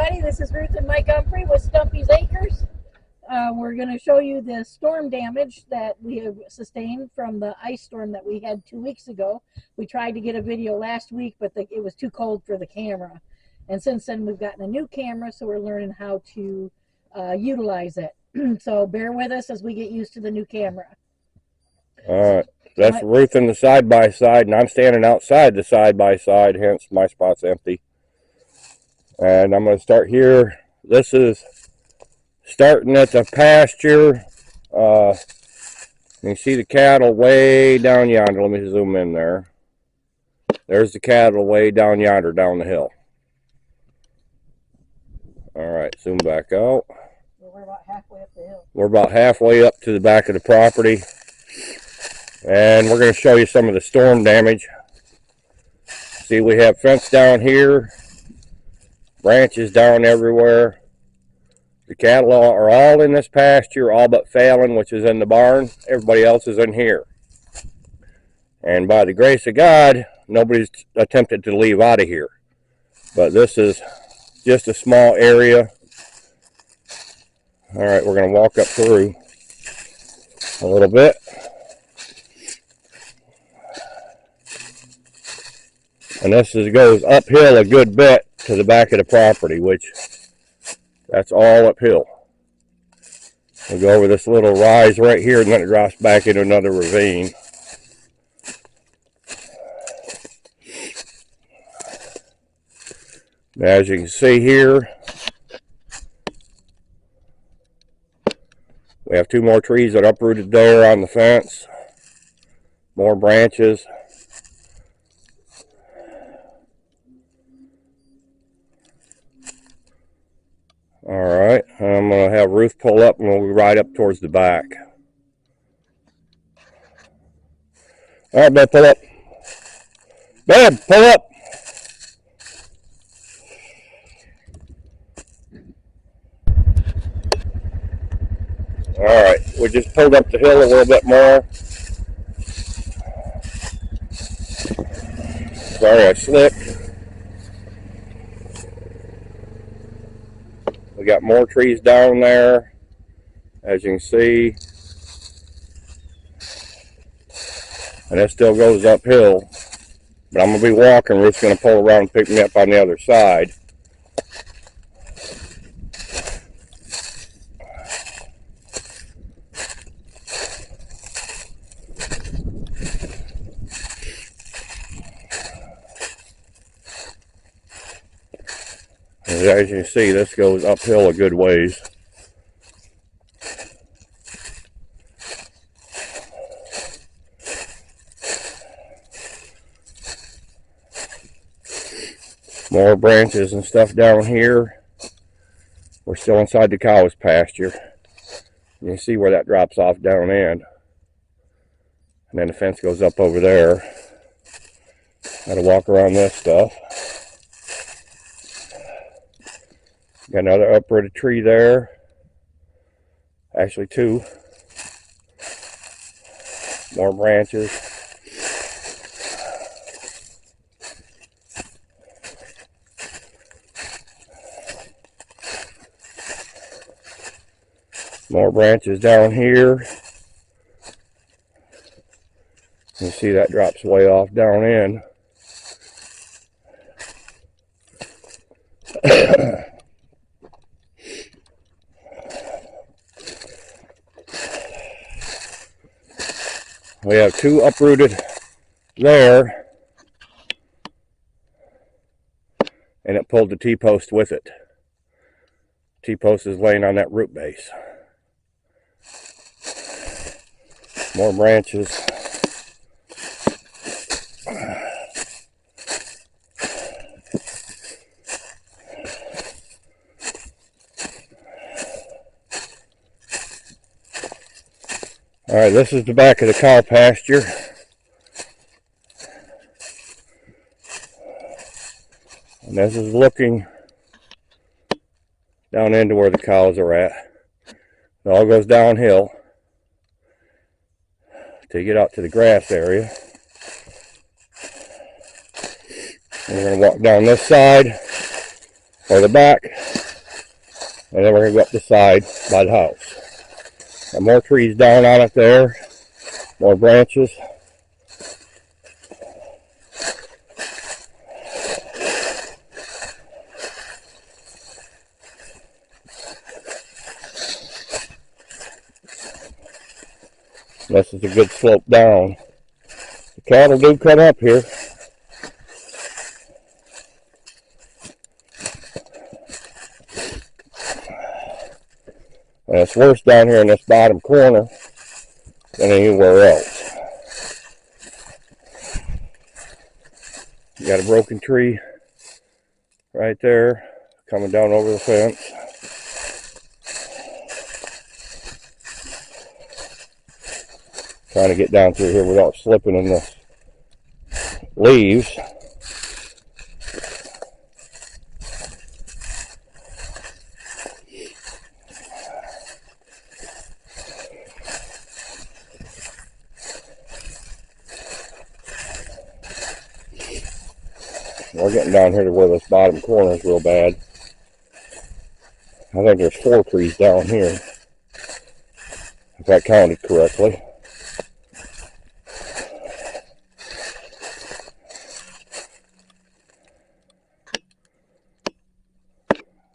everybody. This is Ruth and Mike Humphrey with Stumpy's Acres. We're going to show you the storm damage that we have sustained from the ice storm that we had 2 weeks ago. We tried to get a video last week, but it was too cold for the camera. And since then, we've gotten a new camera, so we're learning how to utilize it. So bear with us as we get used to the new camera. All right. That's Ruth in the side-by-side, and I'm standing outside the side-by-side, hence my spot's empty. And I'm going to start here. This is starting at the pasture. You can see the cattle way down yonder. Let me zoom in there. There's the cattle way down yonder, down the hill. All right, zoom back out. We're about halfway up the hill. We're about halfway up to the back of the property. And we're going to show you some of the storm damage. See, we have fence down here, branches down everywhere. The cattle are all in this pasture, all but Fallon, which is in the barn. Everybody else is in here. And by the grace of God, nobody's attempted to leave out of here. But this is just a small area. All right, we're going to walk up through a little bit. And this goes uphill a good bit to the back of the property, which that's all uphill. We'll go over this little rise right here, and then it drops back into another ravine. As you can see here, we have two more trees that uprooted there on the fence. More branches. All right, I'm going to have Ruth pull up and we'll ride up towards the back. All right, Beb, pull up. Beb, pull up. All right, we just pulled up the hill a little bit more. Sorry, I slipped. We got more trees down there, as you can see. And it still goes uphill. But I'm going to be walking. Ruth's going to pull around and pick me up on the other side. As you can see, this goes uphill a good ways. More branches and stuff down here. We're still inside the cow's pasture. You can see where that drops off down in. And then the fence goes up over there. Gotta walk around this stuff. Got another uprooted tree there. Actually, two. More branches. More branches down here. You see that drops way off down in. We have two uprooted there, and it pulled the T-post with it. T-post is laying on that root base. More branches. All right, this is the back of the cow pasture. And this is looking down into where the cows are at. It all goes downhill to get out to the grass area. And we're going to walk down this side. or the back, and then we're going to go up the side by the house. And more trees down on it there, more branches. This is a good slope down. The cattle do come up here. And it's worse down here in this bottom corner than anywhere else. You got a broken tree right there coming down over the fence. Trying to get down through here without slipping in the leaves. We're getting down here to where this bottom corner is real bad. I think there's 4 trees down here, if I counted correctly.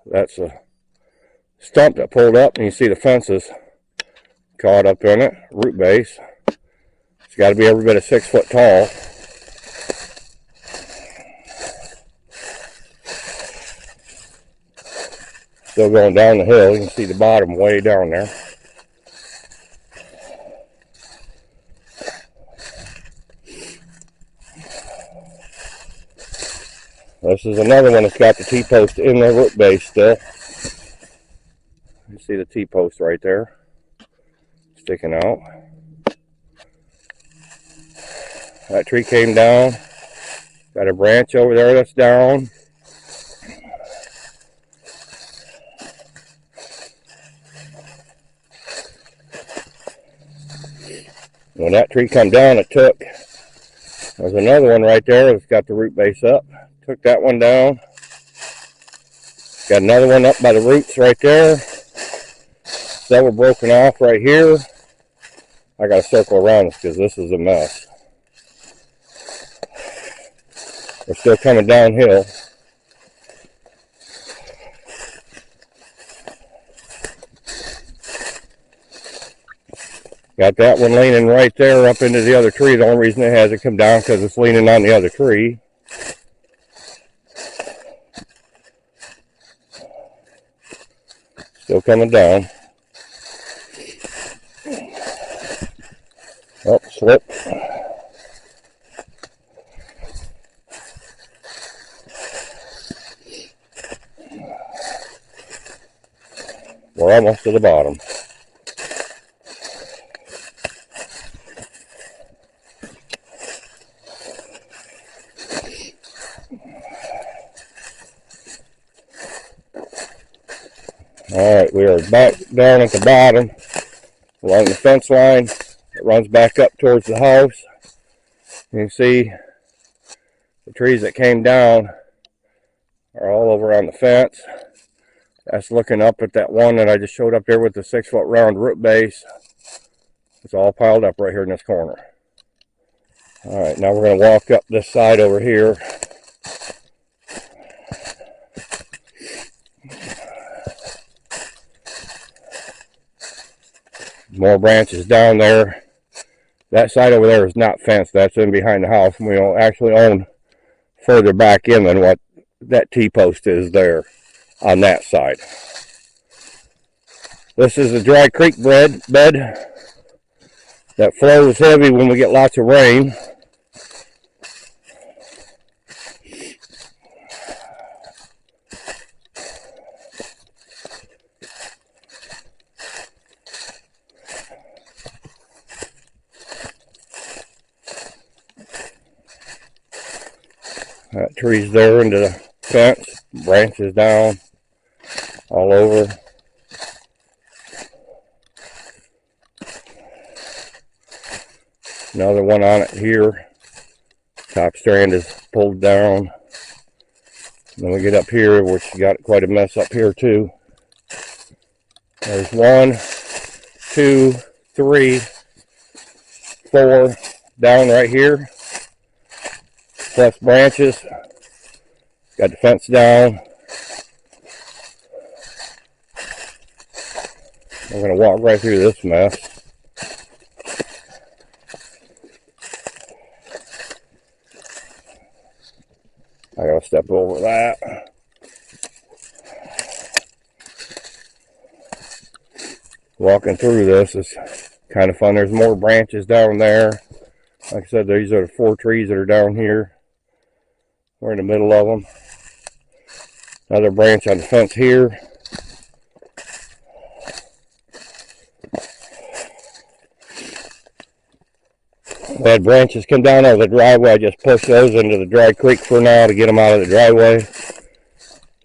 That's a stump that pulled up, and you see the fences caught up in it, root base. It's got to be every bit of 6 foot tall. Still going down the hill, you can see the bottom way down there. This is another one that's got the T-post in the root base still. You see the T-post right there, sticking out. That tree came down. Got a branch over there that's down. When that tree come down, it took. There's another one right there that's got the root base up. Took that one down. Got another one up by the roots right there. Several broken off right here. I got to circle around this because this is a mess. We're still coming downhill. Got that one leaning right there up into the other tree. The only reason it hasn't come down because it's leaning on the other tree. Still coming down. Oh, slip. We're almost to the bottom. Alright, we are back down at the bottom along the fence line. It runs back up towards the house. You can see the trees that came down are all over on the fence. That's looking up at that one that I just showed up there with the 6 foot round root base. It's all piled up right here in this corner. Alright, now we're going to walk up this side over here. More branches down there. That side over there is not fenced. That's in behind the house. And we don't actually own further back in than what that T-post is there on that side. This is a dry creek bed that flows heavy when we get lots of rain. That tree's there into the fence, branches down all over. Another one on it here. Top strand is pulled down. Then we get up here, which got quite a mess up here too. There's 1, 2, 3, 4 down right here. Plus branches. Got the fence down. We're going to walk right through this mess. I gotta step over that. Walking through this is kind of fun. There's more branches down there. Like I said, these are the 4 trees that are down here. We're in the middle of them. Another branch on the fence here. We had branches come down out of the driveway. I just pushed those into the dry creek for now to get them out of the driveway.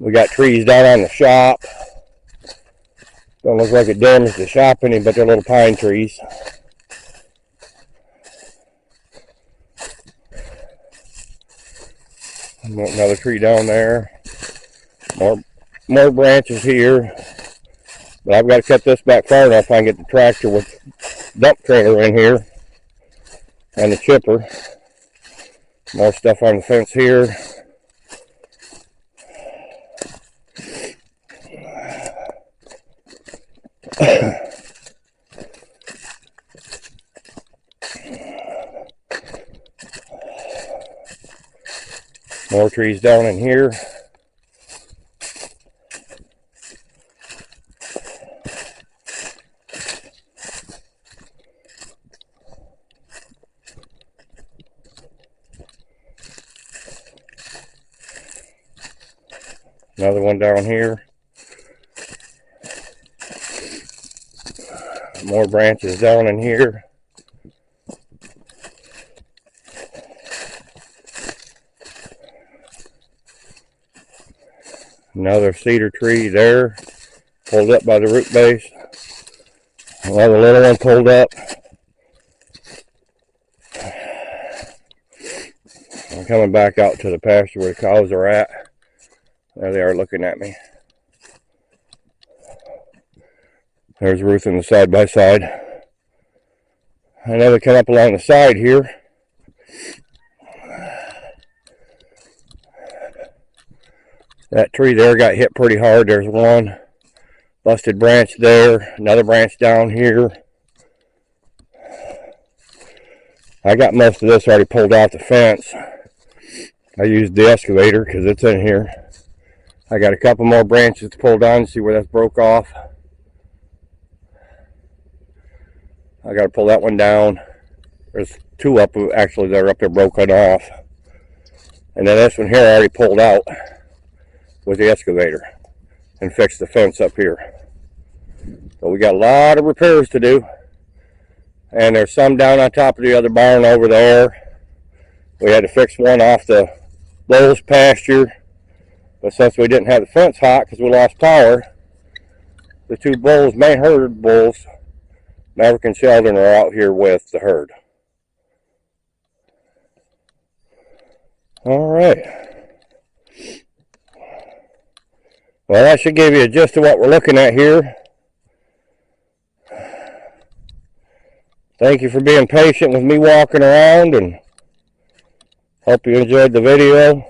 We got trees down on the shop. Don't look like it damaged the shop any, but they're little pine trees. Another tree down there. More branches here. But I've got to cut this back far enough I can get the tractor with dump trailer in here. And the chipper. More stuff on the fence here. More trees down in here. Another one down here. More branches down in here. Another cedar tree there, pulled up by the root base. Another little one pulled up. I'm coming back out to the pasture where the cows are at. There they are looking at me. There's Ruth in the side by side. Another come up along the side here. That tree there got hit pretty hard. There's one busted branch there. Another branch down here. I got most of this already pulled off the fence. I used the excavator because it's in here. I got a couple more branches to pull down to see where that's broke off. I got to pull that one down. There's 2 up, actually, that are up there broken off. And then this one here I already pulled out with the excavator and fixed the fence up here. So we got a lot of repairs to do. And there's some down on top of the other barn over there. We had to fix one off the Lowe's pasture. But since we didn't have the fence hot because we lost power, the 2 bulls, main herd bulls, Maverick and Sheldon, are out here with the herd. All right. Well, that should give you a gist of what we're looking at here. Thank you for being patient with me walking around, and hope you enjoyed the video.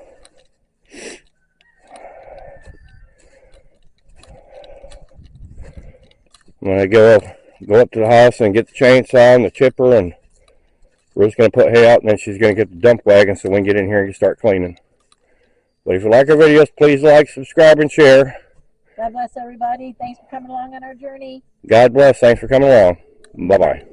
I'm going to go up to the house and get the chainsaw and the chipper, and Ruth's going to put hay out, and then she's going to get the dump wagon so we can get in here and start cleaning. But if you like our videos, please like, subscribe, and share. God bless everybody. Thanks for coming along on our journey. God bless. Thanks for coming along. Bye-bye.